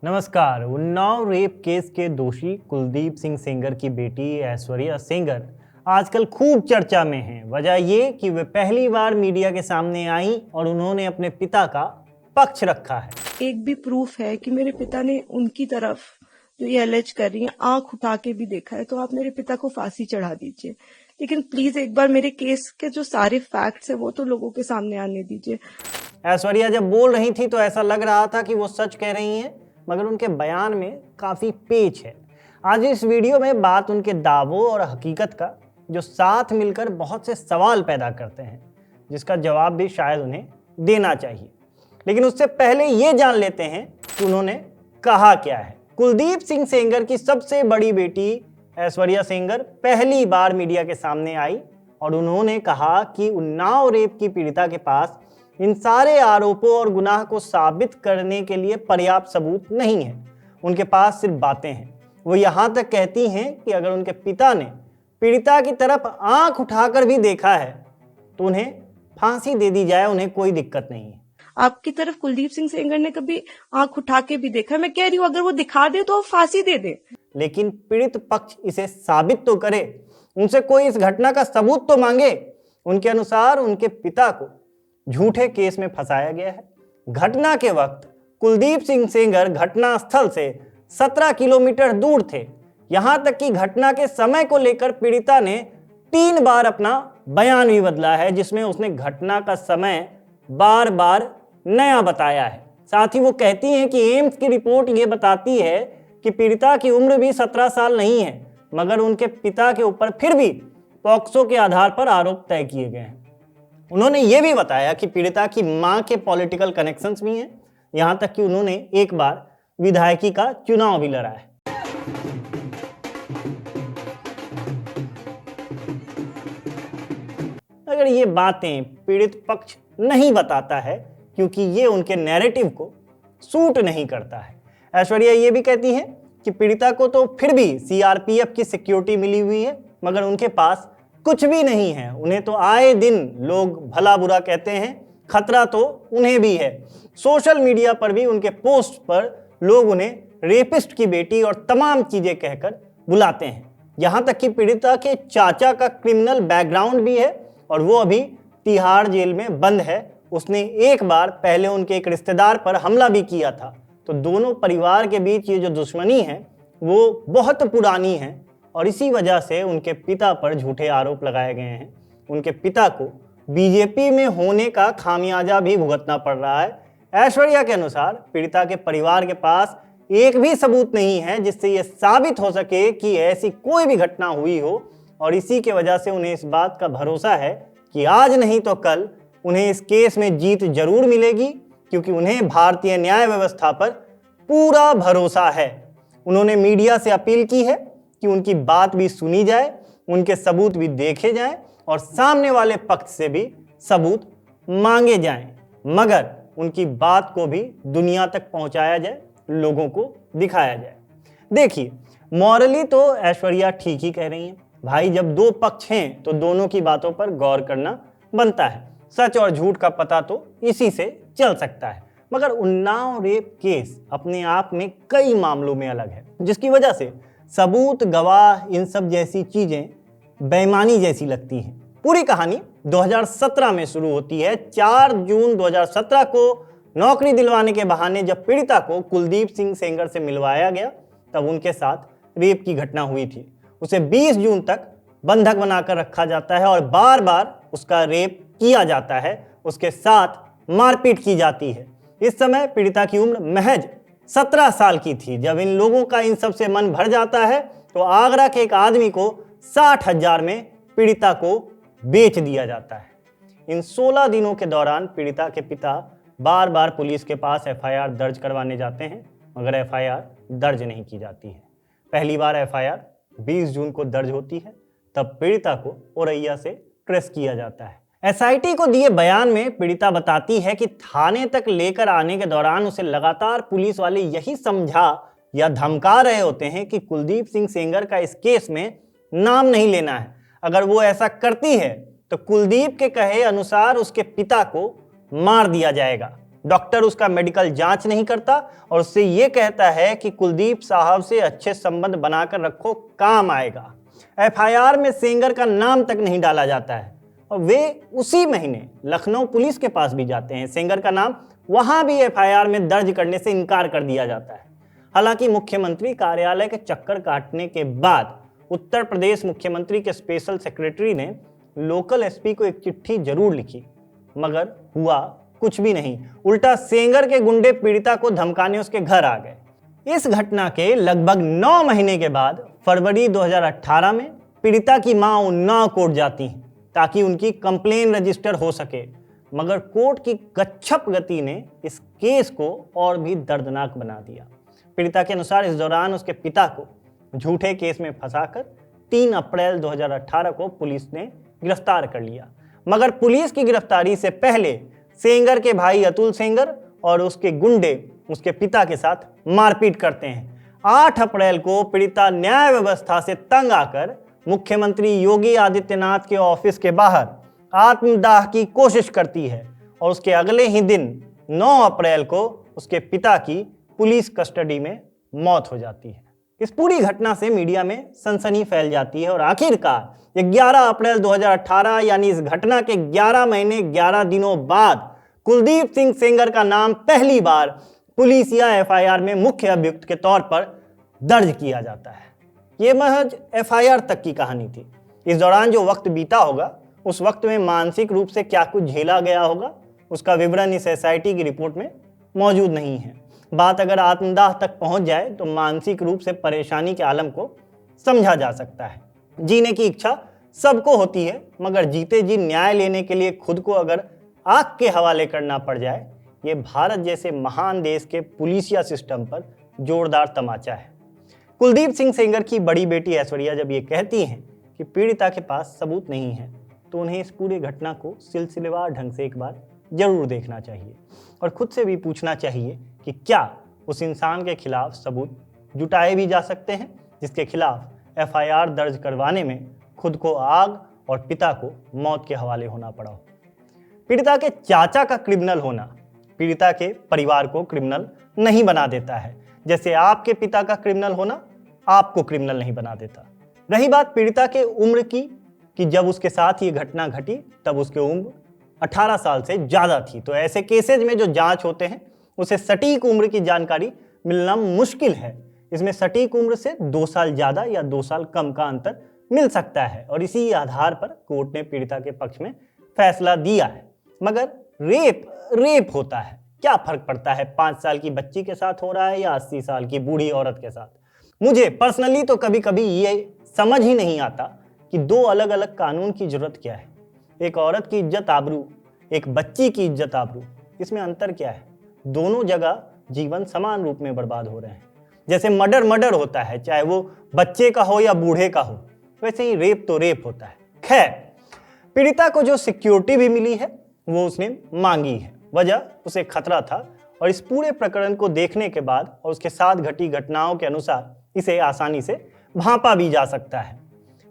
नमस्कार। Unnao rape case के दोषी कुलदीप सिंह सेंगर की बेटी ऐश्वर्या सेंगर आजकल खूब चर्चा में हैं। वजह ये कि वे पहली बार मीडिया के सामने आई और उन्होंने अपने पिता का पक्ष रखा है। एक भी प्रूफ है कि मेरे पिता ने उनकी तरफ जो ये एलेज कर रही है आंख उठा के भी देखा है, तो आप मेरे पिता को फांसी चढ़ा दीजिए। लेकिन प्लीज एक बार मेरे केस के जो सारे फैक्ट्स है वो तो लोगों के सामने आने दीजिए। ऐश्वर्या जब बोल रही थी तो ऐसा लग रहा था कि वो सच कह रही हैं, मगर उनके बयान में काफी पेच है। आज इस वीडियो में बात उनके दावों और हकीकत का, जो साथ मिलकर बहुत से सवाल पैदा करते हैं, जिसका जवाब भी शायद उन्हें देना चाहिए। लेकिन उससे पहले ये जान लेते हैं कि उन्होंने कहा क्या है। कुलदीप सिंह सेंगर की सबसे बड़ी बेटी ऐश्वर्या सेंगर पहली बार मीडिया के सामने आई और उन्होंने कहा कि उन्नाव रेप की पीड़िता के पास इन सारे आरोपों और गुनाह को साबित करने के लिए पर्याप्त सबूत नहीं है। उनके पास सिर्फ बातें हैं। वो यहाँ तक कहती हैं कि अगर उनके पिता ने पीड़िता की तरफ आंख उठाकर भी देखा है तो उन्हें फांसी दे दी जाए, उन्हें कोई दिक्कत नहीं है। आपकी तरफ कुलदीप सिंह सेंगर ने कभी आंख उठा के भी देखा है? मैं कह रही हूँ अगर वो दिखा दे तो वो फांसी दे दे। लेकिन पीड़ित पक्ष इसे साबित तो करे, उनसे कोई इस घटना का सबूत तो मांगे। उनके अनुसार उनके पिता को झूठे केस में फंसाया गया है। घटना के वक्त कुलदीप सिंह सेंगर घटना स्थल से 17 किलोमीटर दूर थे। यहां तक कि घटना के समय को लेकर पीड़िता ने 3 बार अपना बयान भी बदला है, जिसमें उसने घटना का समय बार बार नया बताया है। साथ ही वो कहती हैं कि एम्स की रिपोर्ट ये बताती है कि पीड़िता की उम्र भी 17 साल नहीं है, मगर उनके पिता के ऊपर फिर भी पॉक्सो के आधार पर आरोप तय किए गए हैं। उन्होंने ये भी बताया कि पीड़िता की मां के पॉलिटिकल कनेक्शंस भी हैं, यहां तक कि उन्होंने एक बार विधायकी का चुनाव भी लड़ा है। अगर ये बातें पीड़ित पक्ष नहीं बताता है क्योंकि ये उनके नैरेटिव को सूट नहीं करता है। ऐश्वर्या ये भी कहती है कि पीड़िता को तो फिर भी सीआरपीएफ की सिक्योरिटी मिली हुई है, मगर उनके पास कुछ भी नहीं है। उन्हें तो आए दिन लोग भला बुरा कहते हैं, खतरा तो उन्हें भी है। सोशल मीडिया पर भी उनके पोस्ट पर लोग उन्हें रेपिस्ट की बेटी और तमाम चीजें कहकर बुलाते हैं। यहां तक कि पीड़िता के चाचा का क्रिमिनल बैकग्राउंड भी है और वो अभी तिहाड़ जेल में बंद है। उसने एक बार पहले उनके एक रिश्तेदार पर हमला भी किया था। तो दोनों परिवार के बीच ये जो दुश्मनी है वो बहुत पुरानी है और इसी वजह से उनके पिता पर झूठे आरोप लगाए गए हैं। उनके पिता को बीजेपी में होने का खामियाजा भी भुगतना पड़ रहा है। ऐश्वर्या के अनुसार पीड़िता के परिवार के पास एक भी सबूत नहीं है जिससे यह साबित हो सके कि ऐसी कोई भी घटना हुई हो, और इसी के वजह से उन्हें इस बात का भरोसा है कि आज नहीं तो कल उन्हें इस केस में जीत जरूर मिलेगी, क्योंकि उन्हें भारतीय न्याय व्यवस्था पर पूरा भरोसा है। उन्होंने मीडिया से अपील की है कि उनकी बात भी सुनी जाए, उनके सबूत भी देखे जाएं और सामने वाले पक्ष से भी सबूत मांगे जाएं, मगर उनकी बात को भी दुनिया तक पहुंचाया जाए, लोगों को दिखाया जाए। देखिए, मॉरली तो ऐश्वर्या ठीक ही कह रही हैं। भाई, जब दो पक्ष हैं तो दोनों की बातों पर गौर करना बनता है। सच और झूठ का पता तो इसी से चल सकता है। मगर उन्नाव रेप केस अपने आप में कई मामलों में अलग है, जिसकी वजह से सबूत, गवाह, इन सब जैसी चीजें बेईमानी जैसी लगती हैं। पूरी कहानी 2017 में शुरू होती है। 4 जून 2017 को नौकरी दिलवाने के बहाने जब पीड़िता को कुलदीप सिंह सेंगर से मिलवाया गया, तब उनके साथ रेप की घटना हुई थी। उसे 20 जून तक बंधक बनाकर रखा जाता है और बार बार उसका रेप किया जाता है, उसके साथ मारपीट की जाती है। इस समय पीड़िता की उम्र महज 17 साल की थी। जब इन लोगों का इन सब से मन भर जाता है तो आगरा के एक आदमी को 60,000 में पीड़िता को बेच दिया जाता है। इन 16 दिनों के दौरान पीड़िता के पिता बार बार पुलिस के पास एफआईआर दर्ज करवाने जाते हैं, मगर एफआईआर दर्ज नहीं की जाती है। पहली बार एफआईआर 20 जून को दर्ज होती है, तब पीड़िता को औरैया से ट्रेस किया जाता है। एसआईटी को दिए बयान में पीड़िता बताती है कि थाने तक लेकर आने के दौरान उसे लगातार पुलिस वाले यही समझा या धमका रहे होते हैं कि कुलदीप सिंह सेंगर का इस केस में नाम नहीं लेना है। अगर वो ऐसा करती है तो कुलदीप के कहे अनुसार उसके पिता को मार दिया जाएगा। डॉक्टर उसका मेडिकल जांच नहीं करता और उससे ये कहता है कि कुलदीप साहब से अच्छे संबंध बनाकर रखो, काम आएगा। एफआईआर में सेंगर का नाम तक नहीं डाला जाता है और वे उसी महीने लखनऊ पुलिस के पास भी जाते हैं। सेंगर का नाम वहां भी एफआईआर में दर्ज करने से इनकार कर दिया जाता है। हालांकि मुख्यमंत्री कार्यालय के चक्कर काटने के बाद उत्तर प्रदेश मुख्यमंत्री के स्पेशल सेक्रेटरी ने लोकल एसपी को एक चिट्ठी जरूर लिखी, मगर हुआ कुछ भी नहीं। उल्टा सेंगर के गुंडे पीड़िता को धमकाने उसके घर आ गए। इस घटना के लगभग 9 महीने के बाद फरवरी 2018 में पीड़िता की मां उन्नाव कोर्ट जाती हैं ताकि उनकी कंप्लेन रजिस्टर हो सके, मगर कोर्ट की गच्छप गति ने इस केस को और भी दर्दनाक बना दिया। पीड़िता के अनुसार इस दौरान उसके पिता को झूठे केस में फंसाकर 3 अप्रैल 2018 को पुलिस ने गिरफ्तार कर लिया, मगर पुलिस की गिरफ्तारी से पहले सेंगर के भाई अतुल सेंगर और उसके गुंडे उसके पिता के साथ मारपीट करते हैं। 8 अप्रैल को पीड़िता न्याय व्यवस्था से तंग आकर मुख्यमंत्री योगी आदित्यनाथ के ऑफिस के बाहर आत्मदाह की कोशिश करती है और उसके अगले ही दिन 9 अप्रैल को उसके पिता की पुलिस कस्टडी में मौत हो जाती है। इस पूरी घटना से मीडिया में सनसनी फैल जाती है और आखिरकार 11 अप्रैल 2018 यानी इस घटना के 11 महीने 11 दिनों बाद कुलदीप सिंह सेंगर का नाम पहली बार पुलिस या एफआईआर में मुख्य अभियुक्त के तौर पर दर्ज किया जाता है। यह महज एफआईआर तक की कहानी थी। इस दौरान जो वक्त बीता होगा, उस वक्त में मानसिक रूप से क्या कुछ झेला गया होगा, उसका विवरण इस एसआईटी की रिपोर्ट में मौजूद नहीं है। बात अगर आत्मदाह तक पहुंच जाए तो मानसिक रूप से परेशानी के आलम को समझा जा सकता है। जीने की इच्छा सबको होती है, मगर जीते जी न्याय लेने के लिए खुद को अगर आग के हवाले करना पड़ जाए, ये भारत जैसे महान देश के पुलिसिया सिस्टम पर जोरदार तमाचा है। कुलदीप सिंह सेंगर की बड़ी बेटी ऐश्वर्या जब ये कहती हैं कि पीड़िता के पास सबूत नहीं है, तो उन्हें इस पूरी घटना को सिलसिलेवार ढंग से एक बार जरूर देखना चाहिए और खुद से भी पूछना चाहिए कि क्या उस इंसान के खिलाफ सबूत जुटाए भी जा सकते हैं जिसके खिलाफ एफआईआर दर्ज करवाने में खुद को आग और पिता को मौत के हवाले होना पड़ा हो। पीड़िता के चाचा का क्रिमिनल होना पीड़िता के परिवार को क्रिमिनल नहीं बना देता है, जैसे आपके पिता का क्रिमिनल होना आपको क्रिमिनल नहीं बना देता। रही बात पीड़िता के उम्र की कि जब उसके साथ ये घटना घटी तब उसकी उम्र 18 साल से ज्यादा थी, तो ऐसे केसेज में जो जांच होते हैं उसे सटीक उम्र की जानकारी मिलना मुश्किल है। इसमें सटीक उम्र से 2 साल ज्यादा या 2 साल कम का अंतर मिल सकता है और इसी आधार पर कोर्ट ने पीड़िता के पक्ष में फैसला दिया है। मगर रेप होता है, क्या फर्क पड़ता है 5 साल की बच्ची के साथ हो रहा है या 80 साल की बूढ़ी औरत के साथ। मुझे पर्सनली तो कभी कभी ये समझ ही नहीं आता कि 2 अलग अलग कानून की जरूरत क्या है। एक औरत की इज्जत आबरू, एक बच्ची की इज्जत आबरू, इसमें अंतर क्या है? दोनों जगह जीवन समान रूप में बर्बाद हो रहे हैं। जैसे मर्डर होता है, चाहे वो बच्चे का हो या बूढ़े का हो, वैसे ही रेप तो रेप होता है। खैर, पीड़िता को जो सिक्योरिटी भी मिली है वो उसने मांगी है, वजह उसे खतरा था और इस पूरे प्रकरण को देखने के बाद और उसके साथ घटी घटनाओं के अनुसार इसे आसानी से भांपा भी जा सकता है।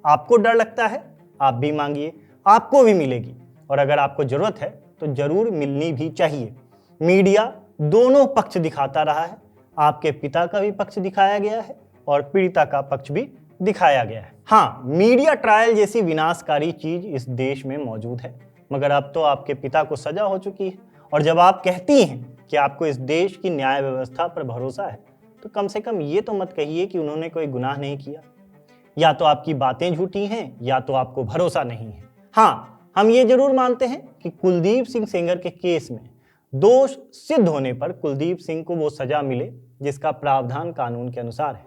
आपको डर लगता है, आप भी मांगिए, आपको भी मिलेगी और अगर आपको जरूरत है तो जरूर मिलनी भी चाहिए। मीडिया दोनों पक्ष दिखाता रहा है, आपके पिता का भी पक्ष दिखाया गया है और पीड़िता का पक्ष भी दिखाया गया है। हाँ, मीडिया ट्रायल जैसी विनाशकारी चीज इस देश में मौजूद है, मगर अब तो आपके पिता को सजा हो चुकी है और जब आप कहती हैं कि आपको इस देश की न्याय व्यवस्था पर भरोसा है, तो कम से कम ये तो मत कहिए कि उन्होंने कोई गुनाह नहीं किया। या तो आपकी बातें झूठी हैं या तो आपको भरोसा नहीं है। हाँ, हम ये जरूर मानते हैं कि कुलदीप सिंह सेंगर के केस में दोष सिद्ध होने पर कुलदीप सिंह को वो सजा मिले जिसका प्रावधान कानून के अनुसार है।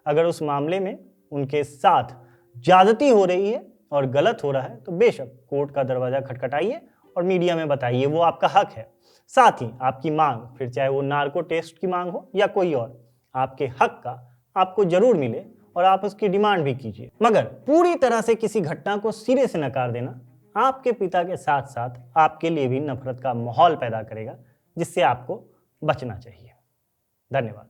अगर उस मामले में उनके साथ ज्यादती हो रही है और गलत हो रहा है तो बेशक कोर्ट का दरवाजा खटखटाइए और मीडिया में बताइए, वो आपका हक है। साथ ही आपकी मांग, फिर चाहे वो नार्को टेस्ट की मांग हो या कोई और, आपके हक का आपको जरूर मिले और आप उसकी डिमांड भी कीजिए। मगर पूरी तरह से किसी घटना को सिरे से नकार देना आपके पिता के साथ साथ आपके लिए भी नफरत का माहौल पैदा करेगा, जिससे आपको बचना चाहिए। धन्यवाद।